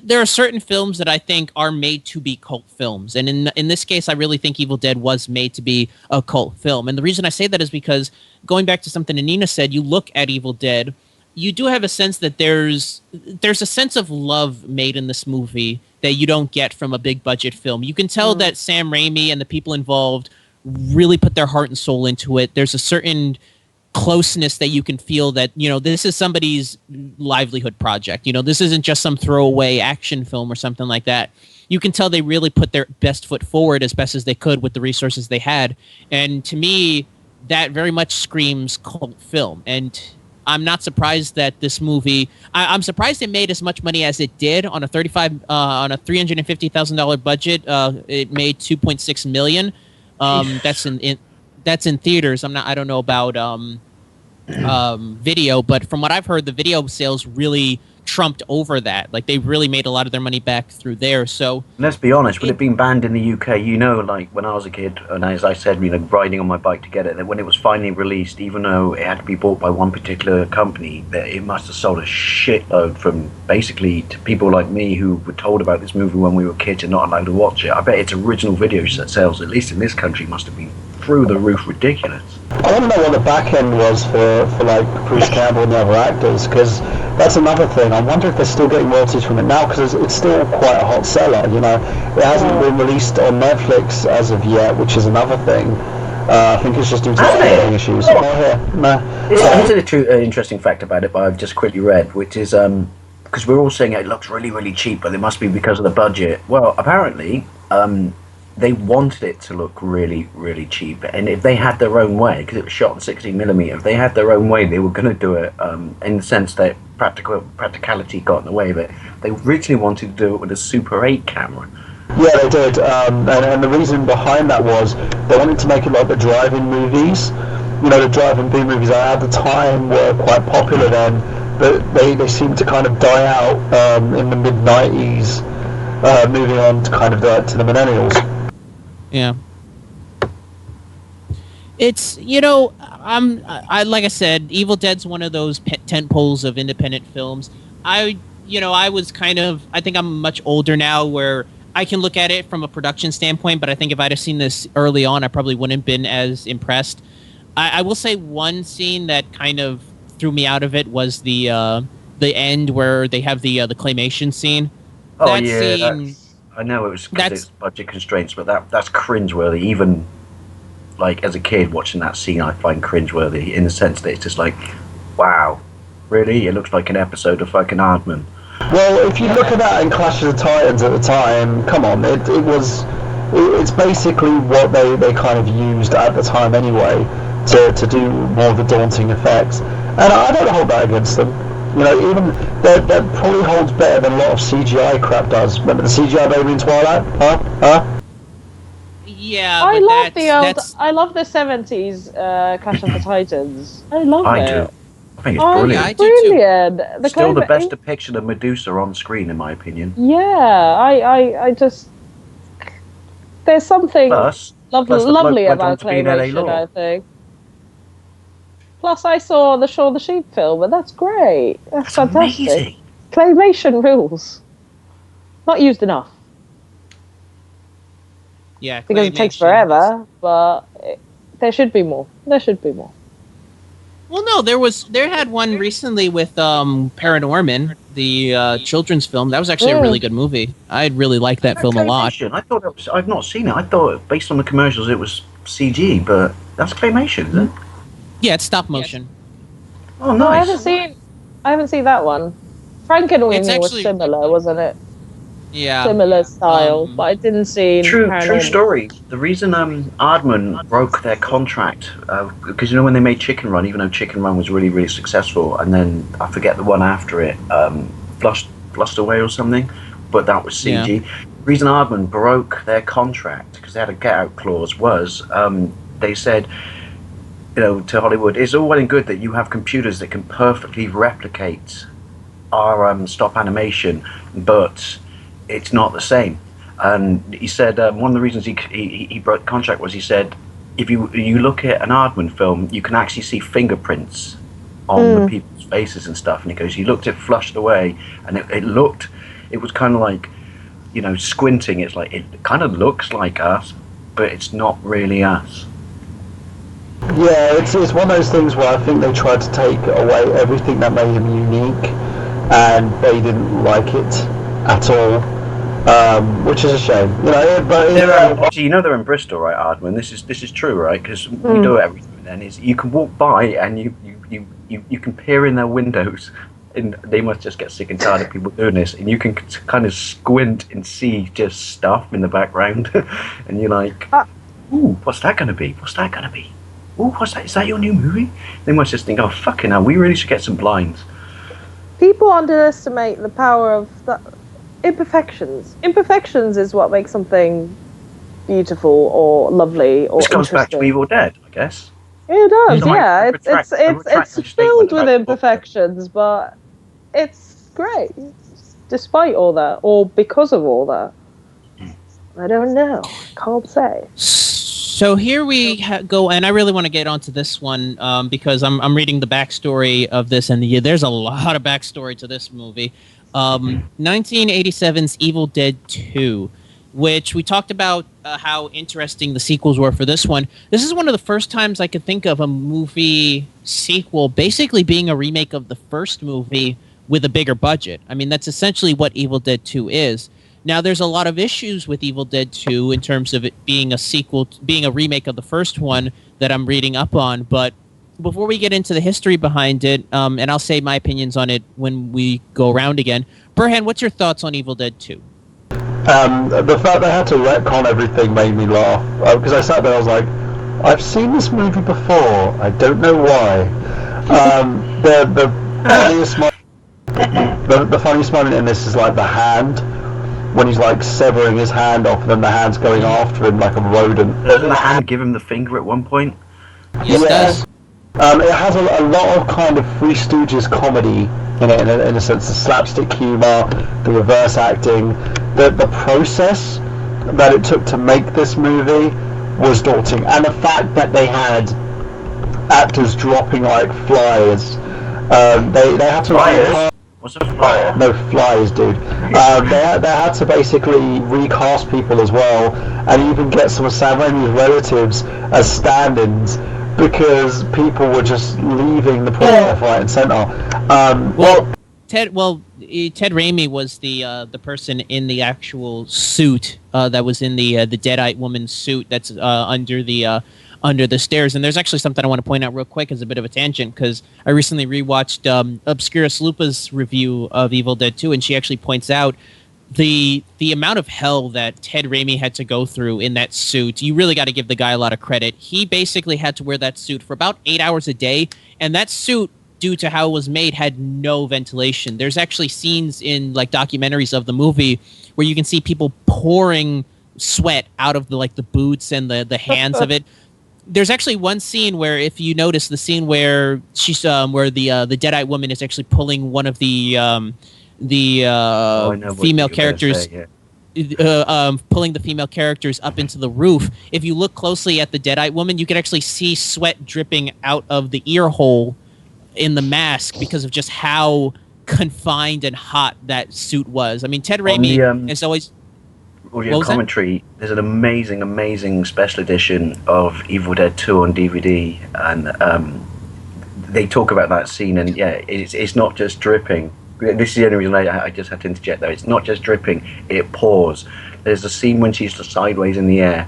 [SPEAKER 4] there are certain films that I think are made to be cult films, and in this case, I really think Evil Dead was made to be a cult film. And the reason I say that is because, going back to something Annina said, you look at Evil Dead, you do have a sense that there's a sense of love made in this movie that you don't get from a big budget film. You can tell that Sam Raimi and the people involved really put their heart and soul into it. There's a certain closeness that you can feel that, this is somebody's livelihood project. This isn't just some throwaway action film or something like that. You can tell they really put their best foot forward as best as they could with the resources they had. And to me, that very much screams cult film. And I'm not surprised that this movie, I'm surprised it made as much money as it did on a $350,000 budget. It made $2.6 million. That's in theaters. I don't know about video, but from what I've heard, the video sales really trumped over that. Like, they really made a lot of their money back through there. So
[SPEAKER 7] let's be honest, with it being banned in the UK, like when I was a kid, and as I said, riding on my bike to get it, that when it was finally released, even though it had to be bought by one particular company, that it must have sold a shitload from basically to people like me who were told about this movie when we were kids and not allowed to watch it. I bet its original video sales, at least in this country, must have been through the roof ridiculous.
[SPEAKER 5] I want to know what the back end was for like Bruce Campbell and the other actors, because that's another thing. I wonder if they're still getting royalties from it now, because it's still quite a hot seller. It hasn't been released on Netflix as of yet, which is another thing. I think it's just due to funding issues.
[SPEAKER 7] Here's an interesting fact about it, but I've just quickly read, which is because we're all saying it looks really, really cheap, but it must be because of the budget. Well, apparently, they wanted it to look really, really cheap, and if they had their own way, because it was shot on 16mm, if they had their own way, they were going to do it in the sense that practicality got in the way of it. They originally wanted to do it with a Super 8 camera.
[SPEAKER 5] Yeah, they did, and the reason behind that was they wanted to make it like the drive-in movies. The drive-in B movies at the time were quite popular then, but they seemed to kind of die out in the mid-90s, moving on to kind of to the millennials.
[SPEAKER 4] Yeah. It's, I like I said, Evil Dead's one of those tent poles of independent films. I think I'm much older now where I can look at it from a production standpoint, but I think if I'd have seen this early on, I probably wouldn't have been as impressed. I will say one scene that kind of threw me out of it was the end where they have the claymation scene.
[SPEAKER 7] I know it was because it's budget constraints, but that's cringeworthy. Even like as a kid watching that scene, I find cringeworthy in the sense that it's just like, wow, really? It looks like an episode of fucking Aardman.
[SPEAKER 5] Well, if you look at that in Clash of the Titans at the time, come on, it's basically what they kind of used at the time anyway to do more of the daunting effects, and I don't hold that against them. Even that probably holds better than a lot of CGI crap does. Remember the CGI baby in Twilight? Huh?
[SPEAKER 4] Yeah,
[SPEAKER 6] I love the 70s Clash of the Titans. I love it.
[SPEAKER 7] I do. I think it's brilliant.
[SPEAKER 4] Yeah, I do
[SPEAKER 6] brilliant.
[SPEAKER 4] too.
[SPEAKER 7] Still the best depiction of Medusa on screen, in my opinion.
[SPEAKER 6] Yeah, I just there's something lovely about claymation, I think. Plus, I saw the Shaun the Sheep film, and that's great. That's fantastic.
[SPEAKER 7] Amazing.
[SPEAKER 6] Claymation rules. Not used enough.
[SPEAKER 4] Yeah,
[SPEAKER 6] because it takes forever, but there should be more.
[SPEAKER 4] Well, no, there had one recently with Paranorman, the children's film. That was actually a really good movie. I really liked that film a lot.
[SPEAKER 7] I thought I've not seen it. I thought based on the commercials it was CG, but that's claymation, is it?
[SPEAKER 4] Yeah, it's stop motion.
[SPEAKER 7] Oh, nice.
[SPEAKER 6] No, I haven't seen that one. Frankenweenie was similar, wasn't it?
[SPEAKER 4] Yeah.
[SPEAKER 6] Similar style, but I didn't see.
[SPEAKER 7] True story. The reason Aardman broke their contract, because when they made Chicken Run, even though Chicken Run was really, really successful, and then I forget the one after it, Flushed Away or something, but that was CG. Yeah. The reason Aardman broke their contract, because they had a get-out clause, was they said, to Hollywood, it's all well and good that you have computers that can perfectly replicate our stop animation, but it's not the same. And he said one of the reasons he broke the contract was he said, if you look at an Aardman film, you can actually see fingerprints on the people's faces and stuff. And he goes, you looked at Flushed Away, and it was kind of like, squinting. It's like, it kind of looks like us, but it's not really us.
[SPEAKER 5] Yeah, it's one of those things where I think they tried to take away everything that made him unique, and they didn't like it at all. which is a shame. You know, but
[SPEAKER 7] obviously, you know they're in Bristol, right, Ardman? This is true, right? Because we do it every now and then. Is you can walk by and you can peer in their windows, and they must just get sick and tired of people doing this. And you can kind of squint and see just stuff in the background, and you're like, "Ooh, what's that going to be? What's that going to be? Ooh, what's that? Is that your new movie?" They must just think, "Oh, fucking hell, we really should get some blinds."
[SPEAKER 6] People underestimate the power of the imperfections. Imperfections is what makes something beautiful or lovely or
[SPEAKER 7] This comes back to
[SPEAKER 6] interesting.
[SPEAKER 7] Evil Dead, I guess.
[SPEAKER 6] It does,
[SPEAKER 7] So
[SPEAKER 6] yeah.
[SPEAKER 7] I retract my
[SPEAKER 6] It's filled
[SPEAKER 7] statement
[SPEAKER 6] with
[SPEAKER 7] about-
[SPEAKER 6] imperfections, but it's great, despite all that, or because of all that. I don't know. Can't say.
[SPEAKER 4] So here we go, and I really want to get onto this one because I'm reading the backstory of this, and there's a lot of backstory to this movie. 1987's Evil Dead 2, which we talked about how interesting the sequels were for this one. This is one of the first times I could think of a movie sequel basically being a remake of the first movie with a bigger budget. I mean, that's essentially what Evil Dead 2 is. Now, there's a lot of issues with Evil Dead 2 in terms of it being a sequel, being a remake of the first one that I'm reading up on. But before we get into the history behind it, and I'll say my opinions on it when we go around again, Burhan, what's your thoughts on Evil Dead 2?
[SPEAKER 5] The fact they had to retcon everything made me laugh, because I sat there, I was like, I've seen this movie before, I don't know why. The funniest moment in this is like the hand, when he's like severing his hand off and then the hand's going after him like a rodent.
[SPEAKER 7] Doesn't the hand give him the finger at one point?
[SPEAKER 4] Yes.
[SPEAKER 5] It has a lot of kind of Three Stooges comedy in it, in a sense, the slapstick humour, the reverse acting. The process that it took to make this movie was daunting, and the fact that they had actors dropping like flies. They had to
[SPEAKER 7] Flyers? What's a flyer?
[SPEAKER 5] No, flies, dude. They had to basically recast people as well, and even get some of Sam Raimi's relatives as stand-ins, because people were just leaving the project left, right, and centre.
[SPEAKER 4] Ted Raimi was the person in the actual suit that was in the Deadite woman's suit that's under the stairs. And there's actually something I want to point out real quick as a bit of a tangent, because I recently rewatched Obscurus Lupa's review of Evil Dead 2, and she actually points out the amount of hell that Ted Raimi had to go through in that suit. You really got to give the guy a lot of credit. He basically had to wear that suit for about 8 hours a day, and that suit, due to how it was made, had no ventilation. There's actually scenes in like documentaries of the movie where you can see people pouring sweat out of the boots and the hands of it. There's actually one scene where, if you notice, the scene where she's where the Deadite woman is actually pulling one of the female characters, pulling the female characters up into the roof. If you look closely at the Deadite woman, you can actually see sweat dripping out of the ear hole in the mask because of just how confined and hot that suit was. I mean, Ted Raimi is always...
[SPEAKER 7] Audio commentary. There's an amazing special edition of Evil Dead 2 on DVD, and they talk about that scene, and yeah, it's not just dripping. This is the only reason I just had to interject there. It's not just dripping, it pours. There's a scene when she's sideways in the air,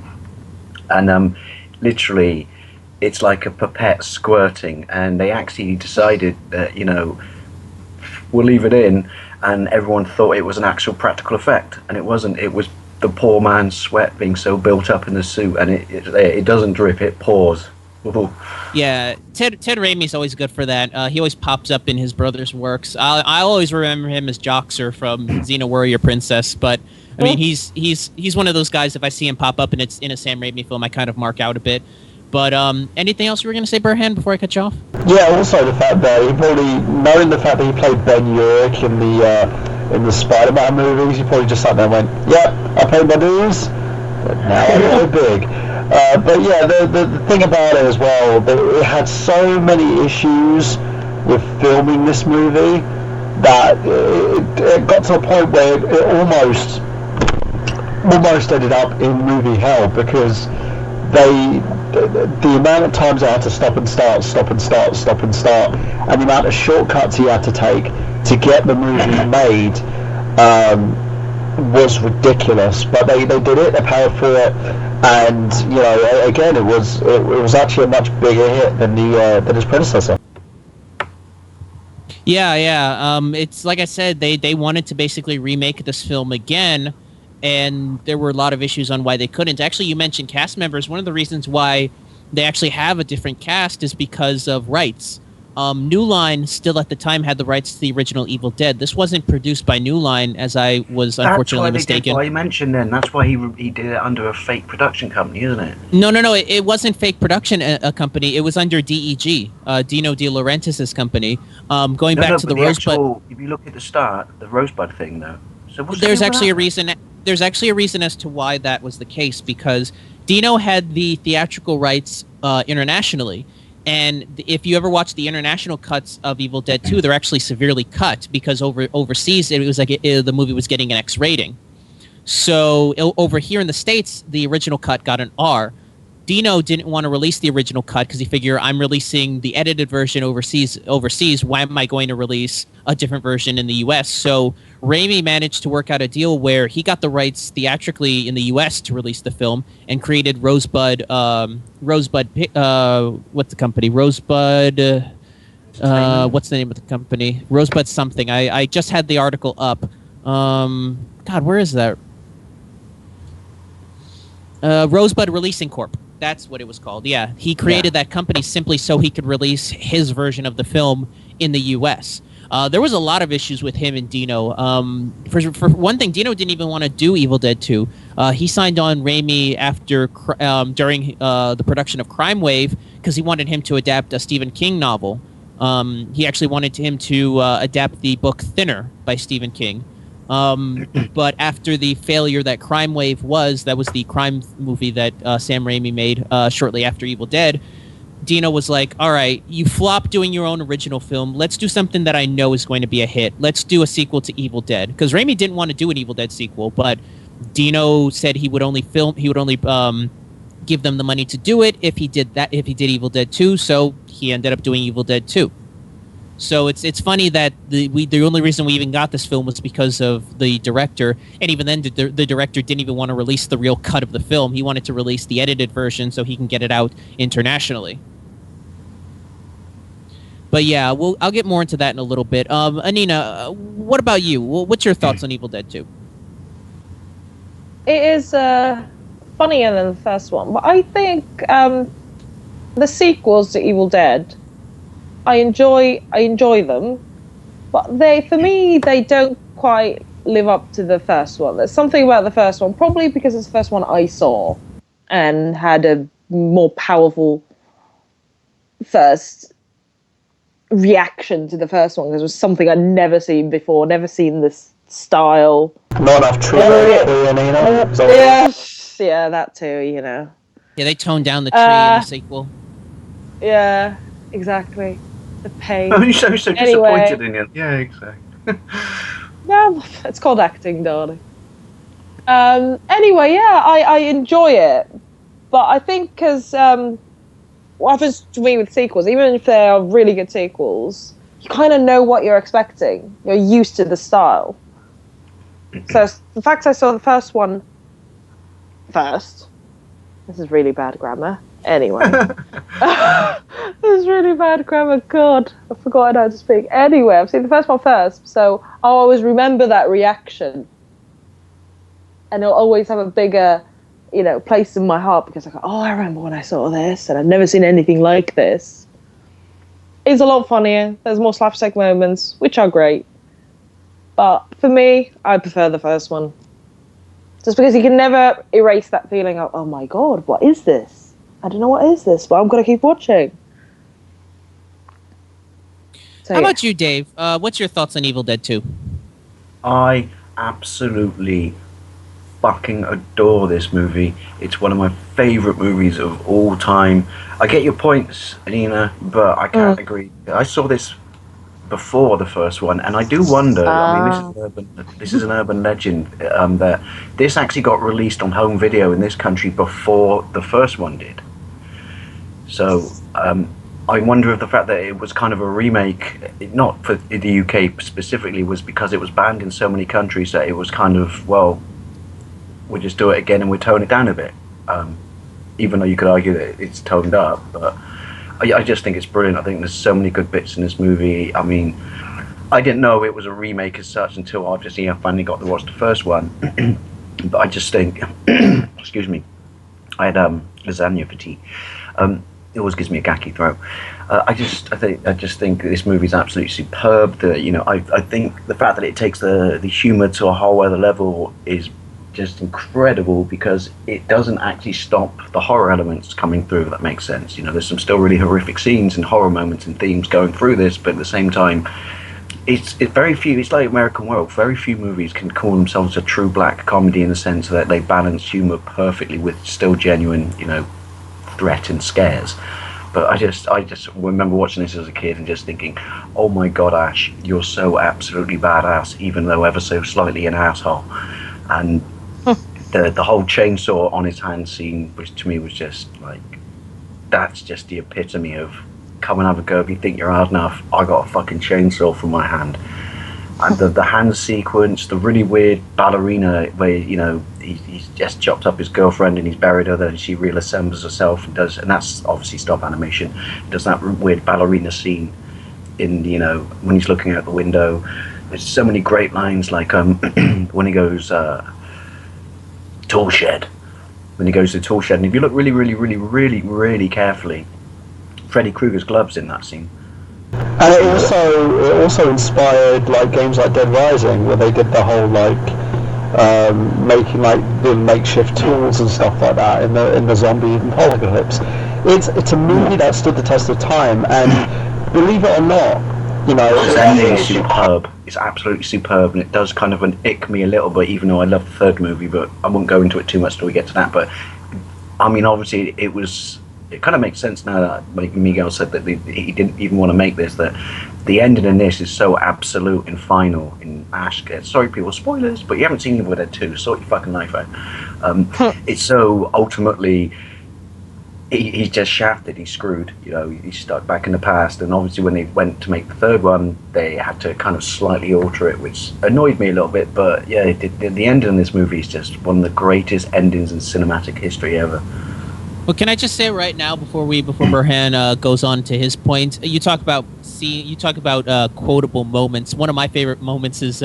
[SPEAKER 7] and literally it's like a pipette squirting, and they actually decided that, we'll leave it in, and everyone thought it was an actual practical effect, and it wasn't. It was the poor man's sweat being so built up in the suit, and it doesn't drip, it pours. Ooh.
[SPEAKER 4] Yeah, Ted Raimi's always good for that. He always pops up in his brother's works. I always remember him as Joxer from Xena Warrior Princess, but I mean, he's one of those guys, if I see him pop up and it's in a Sam Raimi film, I kind of mark out a bit. But anything else you were going to say, Burhan, before I cut you off?
[SPEAKER 5] Yeah, also the fact that he probably, knowing the fact that he played Ben Urich in the Spider-Man movies, he probably just sat there and went, yep, I paid my dues, but now I go big. But yeah, the thing about it as well, that it had so many issues with filming this movie that it got to a point where it almost ended up in movie hell, because the amount of times I had to stop and start, and the amount of shortcuts he had to take to get the movie made was ridiculous, but they did it. They paid for it, and again, it was actually a much bigger hit than his predecessor.
[SPEAKER 4] Yeah. It's like I said, they wanted to basically remake this film again, and there were a lot of issues on why they couldn't. Actually, you mentioned cast members. One of the reasons why they actually have a different cast is because of rights. New Line still at the time had the rights to the original Evil Dead. This wasn't produced by New Line, as I was unfortunately mistaken.
[SPEAKER 7] That's why you mentioned then. That's why he did it under a fake production company, isn't it?
[SPEAKER 4] No. It wasn't fake production a company. It was under DEG, Dino De Laurentiis' company. Going back to the Rosebud.
[SPEAKER 7] If you look at the start, the Rosebud thing, though. So
[SPEAKER 4] there's actually a reason. There's actually a reason as to why that was the case, because Dino had the theatrical rights internationally. And if you ever watch the international cuts of Evil Dead 2, they're actually severely cut because overseas it was like the movie was getting an X rating. So over here in the States, the original cut got an R. Dino didn't want to release the original cut because he figured, I'm releasing the edited version overseas. Why am I going to release a different version in the U.S.? So Raimi managed to work out a deal where he got the rights theatrically in the U.S. to release the film and created Rosebud. What's the company? Rosebud. What's the name of the company? Rosebud something. I just had the article up. God, where is that? Rosebud Releasing Corp. That's what it was called. Yeah, he created that company simply so he could release his version of the film in the U.S. There was a lot of issues with him and Dino. For one thing, Dino didn't even want to do Evil Dead 2. He signed on Raimi during the production of Crime Wave because he wanted him to adapt a Stephen King novel. He actually wanted him to adapt the book Thinner by Stephen King. But after the failure that Crime Wave was, that was the crime movie that Sam Raimi made shortly after Evil Dead, Dino was like, all right, you flopped doing your own original film. Let's do something that I know is going to be a hit. Let's do a sequel to Evil Dead. Because Raimi didn't want to do an Evil Dead sequel, but Dino said he would only give them the money to do it if he did Evil Dead 2, so he ended up doing Evil Dead 2. So it's funny that the only reason we even got this film was because of the director, and even then the director didn't even want to release the real cut of the film. He wanted to release the edited version so he can get it out internationally. But yeah, I'll get more into that in a little bit. Annina, what about you? What's your thoughts on Evil Dead 2?
[SPEAKER 6] It is funnier than the first one, but I think the sequels to Evil Dead, I enjoy them, but for me they don't quite live up to the first one. There's something about the first one, probably because it's the first one I saw and had a more powerful first reaction to the first one, because it was something I'd never seen before, never seen this style.
[SPEAKER 5] Not enough trivia for you, Nina.
[SPEAKER 6] Yeah, that too,
[SPEAKER 4] Yeah, they toned down the tree in the sequel.
[SPEAKER 6] Yeah, exactly. The pain.
[SPEAKER 7] Oh, you're so disappointed in it. Yeah, exactly.
[SPEAKER 6] No, it's called acting, darling. Anyway, yeah, I enjoy it, but I think because what happens to me with sequels, even if they are really good sequels, you kind of know what you're expecting. You're used to the style. So the fact I saw the first one first, this is really bad grammar. Anyway, this is really bad grammar. God, I've forgotten how to speak. Anyway, I've seen the first one first, so I'll always remember that reaction, and it'll always have a bigger, place in my heart, because I go, oh, I remember when I saw this, and I've never seen anything like this. It's a lot funnier. There's more slapstick moments, which are great, but for me, I prefer the first one, just because you can never erase that feeling of, oh my God, what is this? I don't know what is this, but I'm going to keep watching. So,
[SPEAKER 4] How about you, Dave? What's your thoughts on Evil Dead 2?
[SPEAKER 7] I absolutely fucking adore this movie. It's one of my favourite movies of all time. I get your points, Annina, but I can't agree. I saw this before the first one, and I do wonder, this is an urban legend, that this actually got released on home video in this country before the first one did. So I wonder if the fact that it was kind of a remake, not for the UK specifically, was because it was banned in so many countries that it was kind of, well, we'll just do it again and we'll tone it down a bit. Even though you could argue that it's toned up, but I just think it's brilliant. I think there's so many good bits in this movie. I mean, I didn't know it was a remake as such until obviously I finally got to watch the first one. But I just think, excuse me, I had lasagna for tea. It always gives me a gacky throat. I just think this movie is absolutely superb. I think the fact that it takes the humour to a whole other level is just incredible, because it doesn't actually stop the horror elements coming through, if that makes sense. There's some still really horrific scenes and horror moments and themes going through this, but at the same time, it's very few. It's like American Werewolf. Very few movies can call themselves a true black comedy in the sense that they balance humour perfectly with still genuine, threat and scares. But I just remember watching this as a kid and just thinking, oh my god, Ash, you're so absolutely badass, even though ever so slightly an asshole. And the whole chainsaw on his hand scene, which to me was just like, that's just the epitome of come and have a go if you think you're hard enough. I got a fucking chainsaw from my hand. And the hand sequence, the really weird ballerina where he's just chopped up his girlfriend and he's buried her, then she reassembles herself and that's obviously stop animation. Does that weird ballerina scene in when he's looking out the window. There's so many great lines, like when he goes tool shed. When he goes to the tool shed, and if you look really, really, really, really, really carefully, Freddy Krueger's gloves in that scene.
[SPEAKER 5] And it also inspired like games like Dead Rising, where they did the whole making like the makeshift tools and stuff like that in the zombie apocalypse. It's a movie that stood the test of time, and believe it or not,
[SPEAKER 7] This ending is superb. It's absolutely superb, and it does kind of ick me a little bit, even though I love the third movie. But I won't go into it too much till we get to that. But I mean, obviously, it kind of makes sense now that, like Miguel said, that he didn't even want to make this. That the ending in this is so absolute and final in Ash. Sorry, people, spoilers, but you haven't seen Evil Dead 2. Sort your fucking life out. It's so ultimately. He's just shafted, he's screwed, he's stuck back in the past. And obviously when they went to make the third one, they had to kind of slightly alter it, which annoyed me a little bit. But yeah, the ending in this movie is just one of the greatest endings in cinematic history ever.
[SPEAKER 4] Well, can I just say right now, before Burhan goes on to his point, you talk about quotable moments. One of my favorite moments is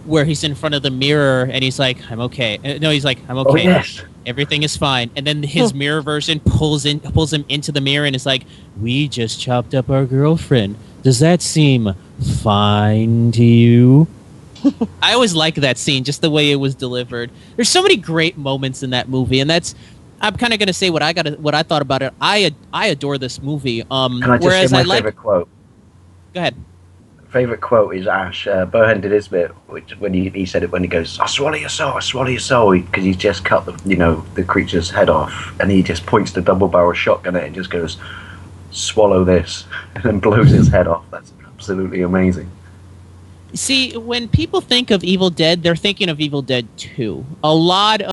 [SPEAKER 4] where he's in front of the mirror and he's like, I'm okay. No, he's like, I'm okay.
[SPEAKER 7] Oh, yes.
[SPEAKER 4] Everything is fine. And then his mirror version pulls him into the mirror and is like, we just chopped up our girlfriend. Does that seem fine to you? I always like that scene, just the way it was delivered. There's so many great moments in that movie, and I'm kind of going to say what I thought about it. I adore this movie.
[SPEAKER 7] Can I just say my favorite quote?
[SPEAKER 4] Go ahead.
[SPEAKER 7] Favorite quote is Ash. Bohan did his bit, which when he said it when he goes, "I swallow your soul," because he's just cut the creature's head off, and he just points the double barrel shotgun at it and just goes, "Swallow this," and then blows his head off. That's absolutely amazing.
[SPEAKER 4] See, when people think of Evil Dead, they're thinking of Evil Dead 2. A lot of